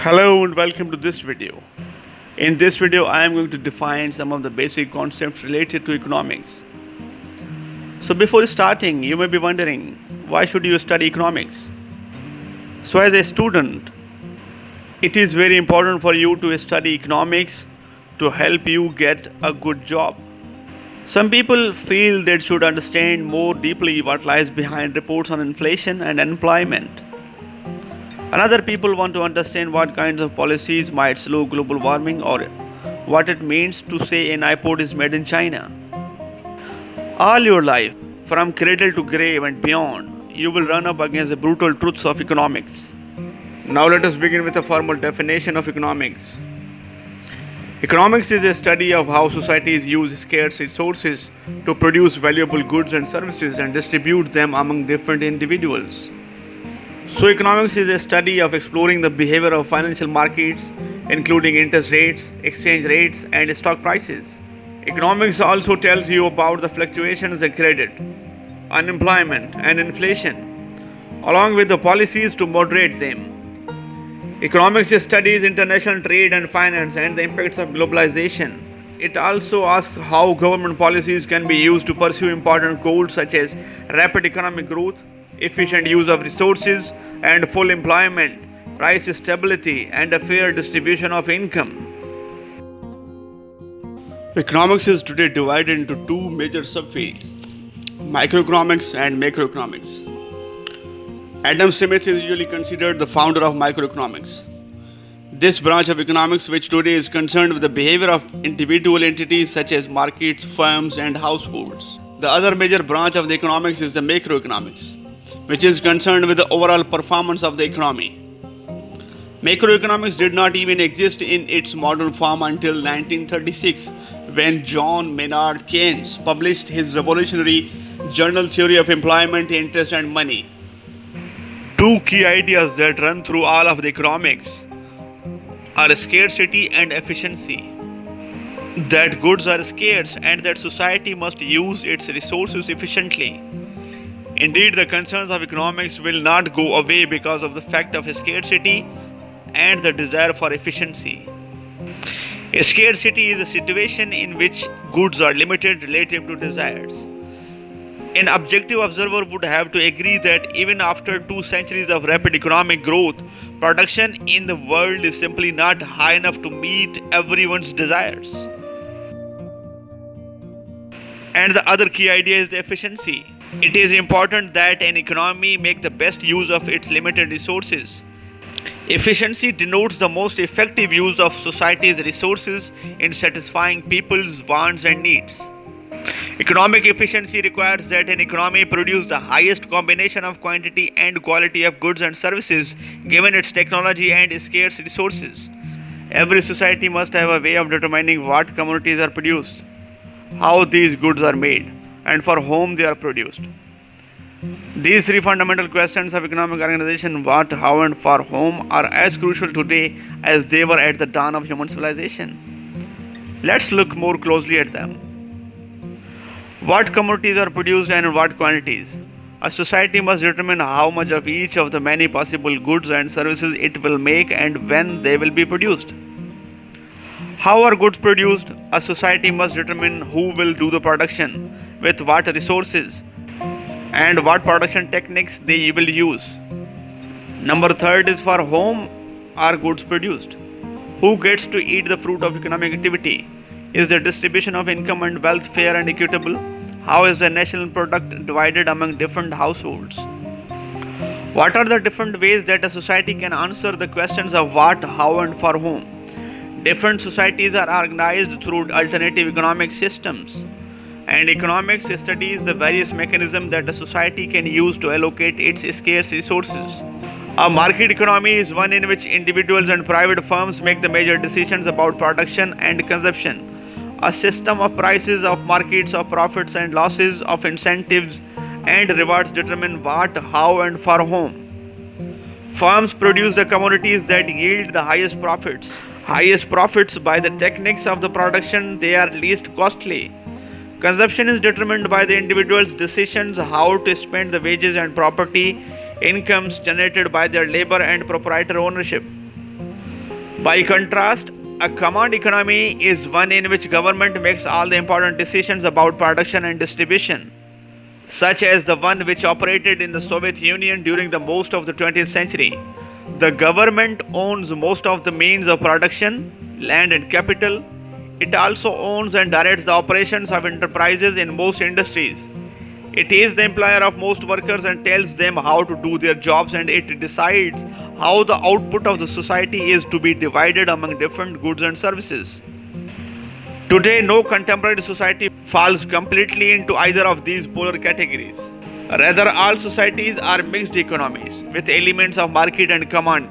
Hello and welcome to this video. In this video, I am going to define some of the basic concepts related to economics. So before starting, you may be wondering, why should you study economics? So as a student, it is very important for you to study economics to help you get a good job. Some people feel they should understand more deeply what lies behind reports on inflation and unemployment. Another people want to understand what kinds of policies might slow global warming or what it means to say an iPod is made in China. All your life, from cradle to grave and beyond, you will run up against the brutal truths of economics. Now let us begin with a formal definition of economics. Economics is a study of how societies use scarce resources to produce valuable goods and services and distribute them among different individuals. So, economics is a study of exploring the behavior of financial markets, including interest rates, exchange rates, and stock prices. Economics also tells you about the fluctuations in credit, unemployment, and inflation, along with the policies to moderate them. Economics studies international trade and finance and the impacts of globalization. It also asks how government policies can be used to pursue important goals such as rapid economic growth, efficient use of resources, and full employment, price stability, and a fair distribution of income. Economics is today divided into two major subfields, microeconomics and macroeconomics. Adam Smith is usually considered the founder of microeconomics. This branch of economics, which today is concerned with the behavior of individual entities such as markets, firms, and households. The other major branch of the economics is the macroeconomics, which is concerned with the overall performance of the economy. Macroeconomics did not even exist in its modern form until 1936, when John Maynard Keynes published his revolutionary Journal Theory of Employment, Interest and Money. Two key ideas that run through all of the economics are scarcity and efficiency. That goods are scarce and that society must use its resources efficiently. Indeed, the concerns of economics will not go away because of the fact of scarcity and the desire for efficiency. Scarcity is a situation in which goods are limited relative to desires. An objective observer would have to agree that even after 2 centuries of rapid economic growth, production in the world is simply not high enough to meet everyone's desires. And the other key idea is the efficiency. It is important that an economy make the best use of its limited resources. Efficiency denotes the most effective use of society's resources in satisfying people's wants and needs. Economic efficiency requires that an economy produce the highest combination of quantity and quality of goods and services given its technology and scarce resources. Every society must have a way of determining what commodities are produced, how these goods are made, and for whom they are produced. These three fundamental questions of economic organization, what, how, and for whom, are as crucial today as they were at the dawn of human civilization. Let's look more closely at them. What commodities are produced and in what quantities? A society must determine how much of each of the many possible goods and services it will make and when they will be produced. How are goods produced? A society must determine who will do the production, with what resources, and what production techniques they will use. Number third is for whom are goods produced? Who gets to eat the fruit of economic activity? Is the distribution of income and wealth fair and equitable? How is the national product divided among different households? What are the different ways that a society can answer the questions of what, how, and for whom? Different societies are organized through alternative economic systems, and economics studies the various mechanisms that a society can use to allocate its scarce resources. A market economy is one in which individuals and private firms make the major decisions about production and consumption. A system of prices, of markets, of profits and losses, of incentives and rewards determine what, how, and for whom. Firms produce the commodities that yield the highest profits. Highest profits by the techniques of the production, they are least costly. Consumption is determined by the individual's decisions how to spend the wages and property incomes generated by their labor and proprietor ownership. By contrast, a command economy is one in which government makes all the important decisions about production and distribution, such as the one which operated in the Soviet Union during the most of the 20th century. The government owns most of the means of production, land and capital. It also owns and directs the operations of enterprises in most industries. It is the employer of most workers and tells them how to do their jobs, and it decides how the output of the society is to be divided among different goods and services. Today, no contemporary society falls completely into either of these polar categories. Rather, all societies are mixed economies with elements of market and command.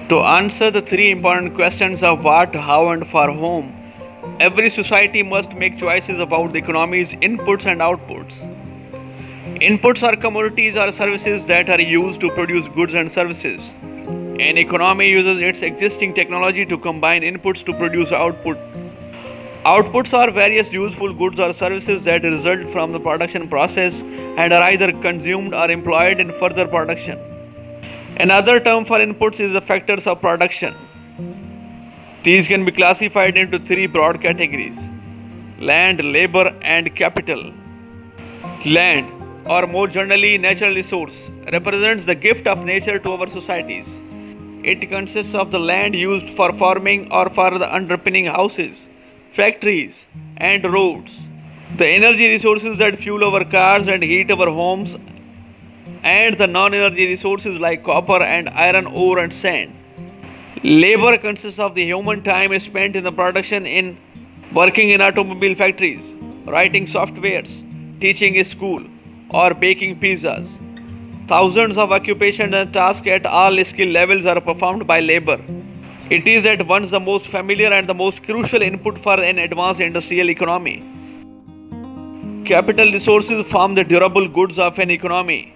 To answer the three important questions of what, how, and for whom, every society must make choices about the economy's inputs and outputs. Inputs are commodities or services that are used to produce goods and services. An economy uses its existing technology to combine inputs to produce output. Outputs are various useful goods or services that result from the production process and are either consumed or employed in further production. Another term for inputs is the factors of production. These can be classified into three broad categories: land, labor, and capital. Land, or more generally natural resource, represents the gift of nature to our societies. It consists of the land used for farming or for the underpinning houses, factories, and roads. The energy resources that fuel our cars and heat our homes, and the non-energy resources like copper and iron ore and sand. Labor consists of the human time spent in the production in working in automobile factories, writing softwares, teaching a school, or baking pizzas. Thousands of occupations and tasks at all skill levels are performed by labor. It is at once the most familiar and the most crucial input for an advanced industrial economy. Capital resources form the durable goods of an economy,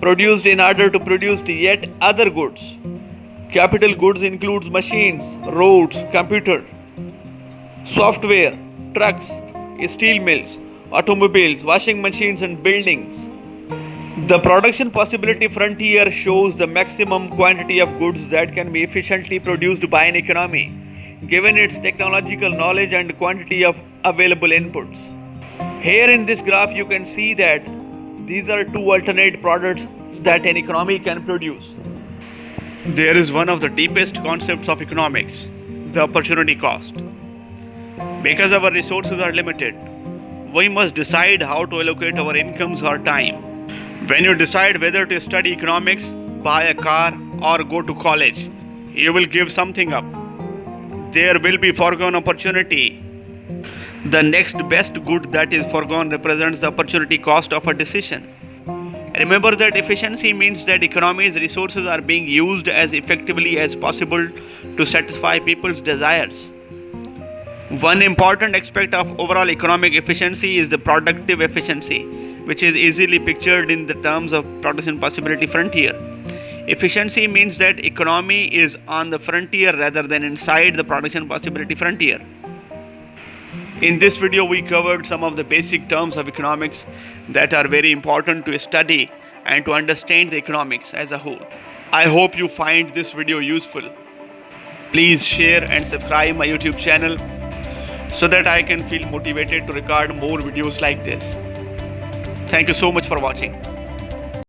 produced in order to produce yet other goods. Capital goods includes machines, roads, computer, software, trucks, steel mills, automobiles, washing machines, and buildings. The production possibility frontier shows the maximum quantity of goods that can be efficiently produced by an economy, given its technological knowledge and quantity of available inputs. Here in this graph, you can see that these are two alternate products that an economy can produce. There is one of the deepest concepts of economics, the opportunity cost. Because our resources are limited, we must decide how to allocate our incomes or time. When you decide whether to study economics, buy a car, or go to college, you will give something up. There will be foregone opportunity. The next best good that is foregone represents the opportunity cost of a decision. Remember that efficiency means that economy's resources are being used as effectively as possible to satisfy people's desires. One important aspect of overall economic efficiency is the productive efficiency, which is easily pictured in the terms of production possibility frontier. Efficiency means that economy is on the frontier rather than inside the production possibility frontier. In this video, we covered some of the basic terms of economics that are very important to study and to understand the economics as a whole. I hope you find this video useful. Please share and subscribe my YouTube channel so that I can feel motivated to record more videos like this. Thank you so much for watching.